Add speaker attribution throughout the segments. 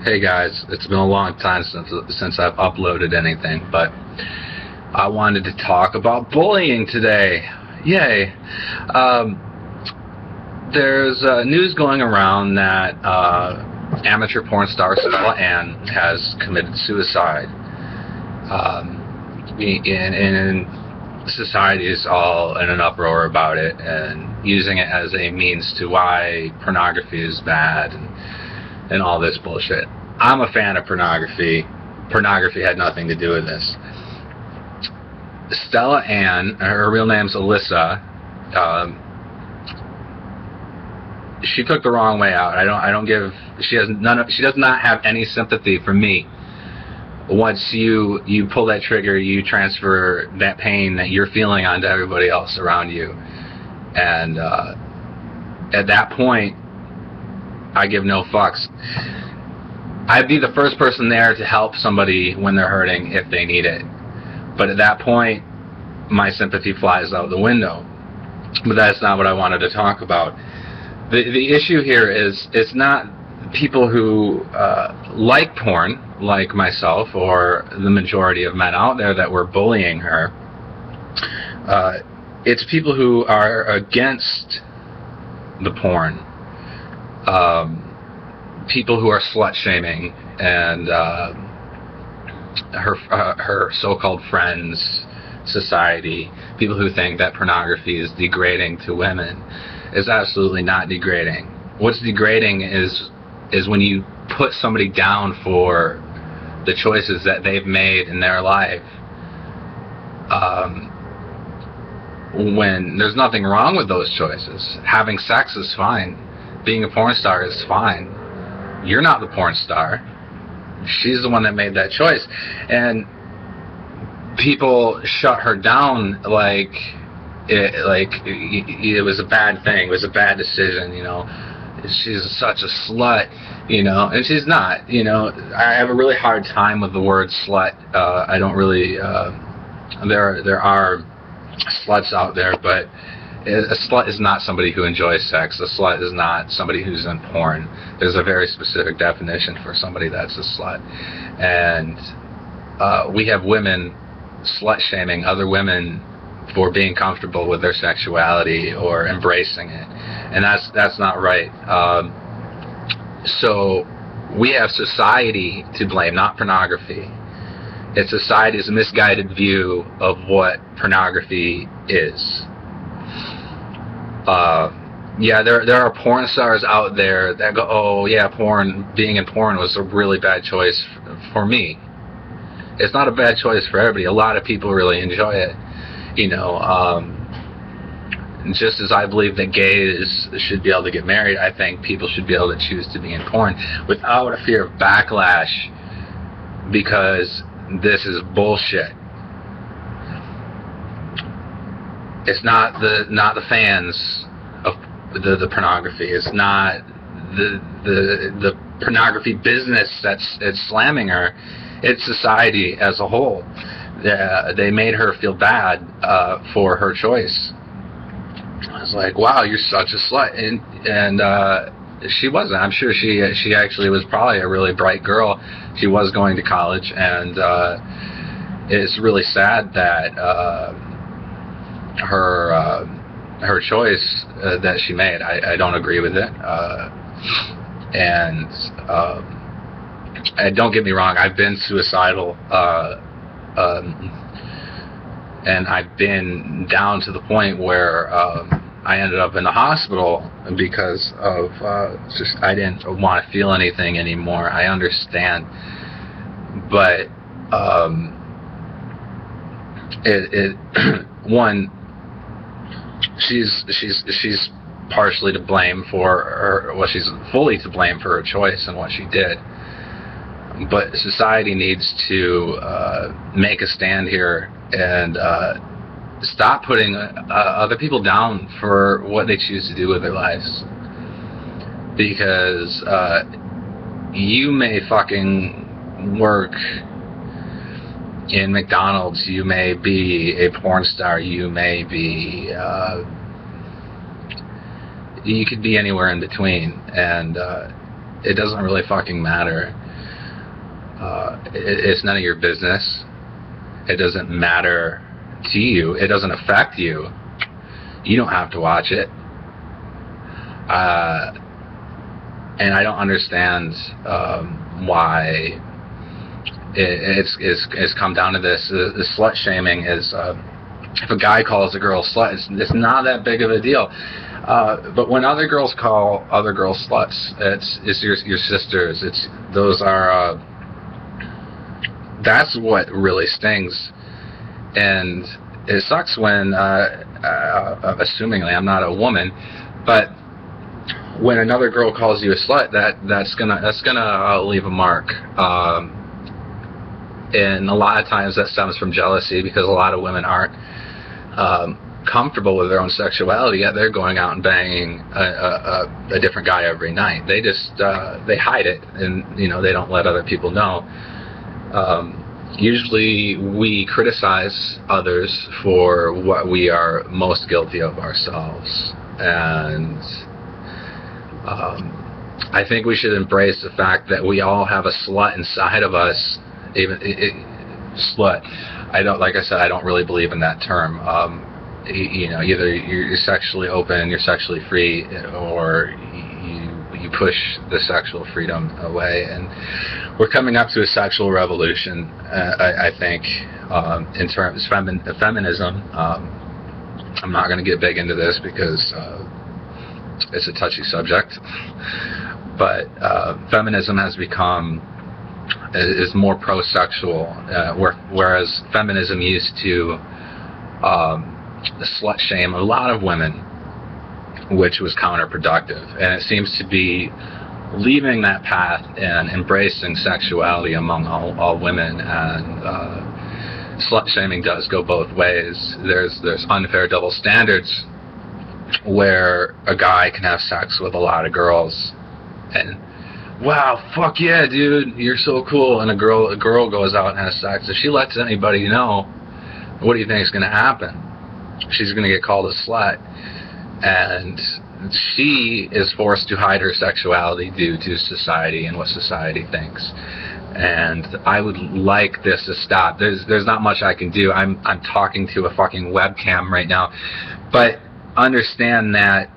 Speaker 1: Hey guys, it's been a long time since I've uploaded anything, but I wanted to talk about bullying today. Yay! There's news going around that amateur porn star Stella has committed suicide. And society is all in an uproar about it and using it as a means to why pornography is bad and all this bullshit. I'm a fan of pornography. Pornography had nothing to do with this. Stella Ann, her real name's Alyssa. She took the wrong way out. She does not have any sympathy for me. Once you pull that trigger, you transfer that pain that you're feeling onto everybody else around you. And at that point, I give no fucks. I'd be the first person there to help somebody when they're hurting if they need it. But at that point, my sympathy flies out the window. But that's not what I wanted to talk about. The issue here is it's not people who like porn, like myself or the majority of men out there that were bullying her. It's people who are against the porn. People who are slut-shaming and her so-called friends, society, people who think that pornography is degrading to women. Is absolutely not degrading. What's degrading is when you put somebody down for the choices that they've made in their life. When there's nothing wrong with those choices. Having sex is fine. Being a porn star is fine. You're not the porn star. She's the one that made that choice. And people shut her down like it was a bad thing. It was a bad decision, you know. She's such a slut, you know, and she's not, you know. I have a really hard time with the word slut. I don't really, there are sluts out there, but a slut is not somebody who enjoys sex. A slut is not somebody who's in porn. There's a very specific definition for somebody that's a slut. And we have women slut-shaming other women for being comfortable with their sexuality or embracing it. And that's not right. So we have society to blame, not pornography. It's society's misguided view of what pornography is. Yeah, there are porn stars out there that go, oh yeah, being in porn was a really bad choice for me. It's not a bad choice for everybody. A lot of people really enjoy it, you know. Just as I believe that gays should be able to get married, I think people should be able to choose to be in porn without a fear of backlash, because this is bullshit. It's not the fans of the pornography. It's not the pornography business it's slamming her. It's society as a whole. They made her feel bad for her choice. I was like, wow, you're such a slut, and she wasn't. I'm sure she actually was probably a really bright girl. She was going to college, and it's really sad that her choice that she made. I don't agree with it, and don't get me wrong. I've been suicidal, and I've been down to the point where I ended up in the hospital because of just I didn't want to feel anything anymore. I understand, but one, she's partially to blame for her. Well, she's fully to blame for her choice and what she did. But society needs to make a stand here and stop putting other people down for what they choose to do with their lives. Because you may fucking work in McDonald's, you may be a porn star, you may be, you could be anywhere in between, and it doesn't really fucking matter. It's none of your business. It doesn't matter to you. It doesn't affect you. You don't have to watch it. And I don't understand why it's come down to this. The slut shaming is, if a guy calls a girl slut, it's not that big of a deal. But when other girls call other girls sluts, it's your sisters. That's what really stings. And it sucks when, assumingly I'm not a woman, but when another girl calls you a slut, that's gonna leave a mark. And a lot of times that stems from jealousy, because a lot of women aren't comfortable with their own sexuality, yet they're going out and banging a different guy every night. They just they hide it, and they don't let other people know. Usually we criticize others for what we are most guilty of ourselves, and I think we should embrace the fact that we all have a slut inside of us. Slut. Like I said, I don't really believe in that term. Either you're sexually open, you're sexually free, or you push the sexual freedom away. And we're coming up to a sexual revolution, I think, in terms of feminism. I'm not going to get big into this because it's a touchy subject, but feminism has become is more pro-sexual, whereas feminism used to slut shame a lot of women, which was counterproductive. And it seems to be leaving that path and embracing sexuality among all women. And slut shaming does go both ways. There's unfair double standards where a guy can have sex with a lot of girls and, wow, fuck yeah, dude, you're so cool. And a girl goes out and has sex. If she lets anybody know, what do you think is going to happen? She's going to get called a slut, and she is forced to hide her sexuality due to society and what society thinks. And I would like this to stop. There's not much I can do. I'm talking to a fucking webcam right now, but understand that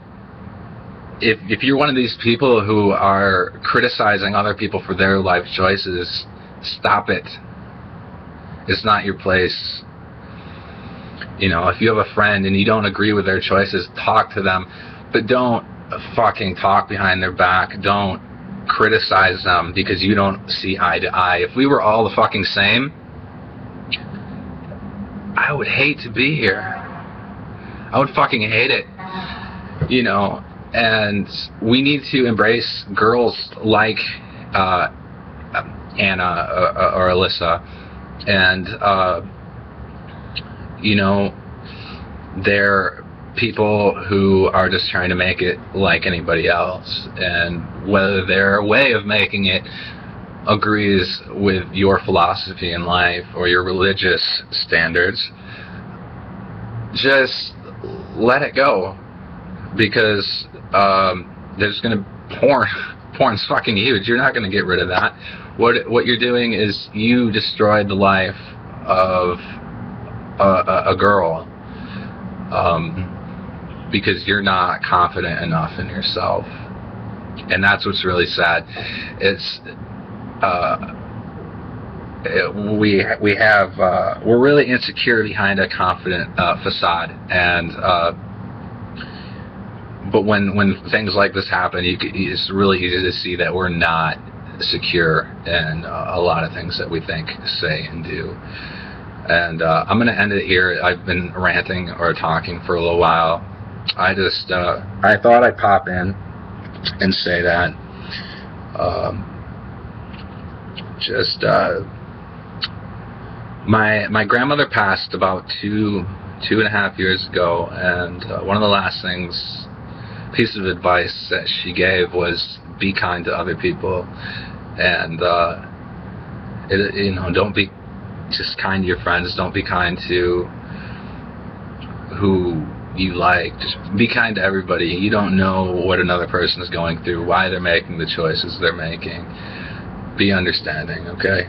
Speaker 1: if you're one of these people who are criticizing other people for their life choices, stop it. It's not your place. If you have a friend and you don't agree with their choices, talk to them, but don't fucking talk behind their back. Don't criticize them because you don't see eye to eye. If we were all the fucking same, I would hate to be here. I would fucking hate it. And we need to embrace girls like Anna or Alyssa, and they're people who are just trying to make it like anybody else, and whether their way of making it agrees with your philosophy in life or your religious standards, just let it go. Because there's gonna porn's fucking huge. You're not gonna get rid of that. What you're doing is you destroyed the life of a girl because you're not confident enough in yourself, and that's what's really sad. We're really insecure behind a confident facade, and but when things like this happen, it's really easy to see that we're not secure in a lot of things that we think, say, and do. And I'm going to end it here. I've been ranting or talking for a little while. I thought I'd pop in and say that. My grandmother passed about two and a half years ago, and one of the last piece of advice that she gave was be kind to other people, and don't be just kind to your friends. Don't be kind to who you like. Just be kind to everybody. You don't know what another person is going through, why they're making the choices they're making. Be understanding, okay?